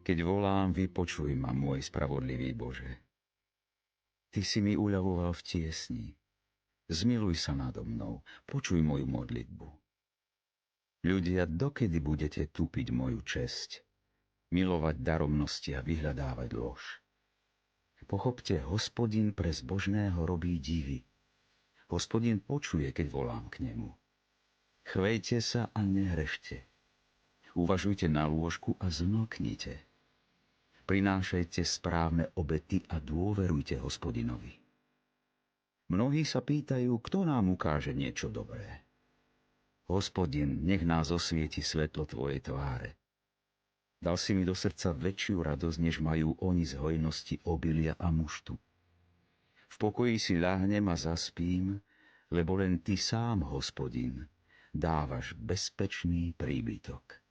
Keď volám, vypočuj ma, môj spravodlivý Bože. Ty si mi uľavoval v tiesni. Zmiluj sa nado mnou, počuj moju modlitbu. Ľudia, dokedy budete tupiť moju česť, milovať daromnosti a vyhľadávať lož? Pochopte, Hospodin pre zbožného robí divy. Hospodin počuje, keď volám k nemu. Chvejte sa a nehrešte. Uvažujte na lôžku a zmlknite. Prinášajte správne obety a dôverujte Hospodinovi. Mnohí sa pýtajú, kto nám ukáže niečo dobré. Hospodin, nech nás osvieti svetlo tvojej tváre. Dal si mi do srdca väčšiu radosť, než majú oni z hojnosti obilia a muštu. V pokoji si ľahnem a zaspím, lebo len ty sám, Hospodin, dávaš bezpečný príbytok.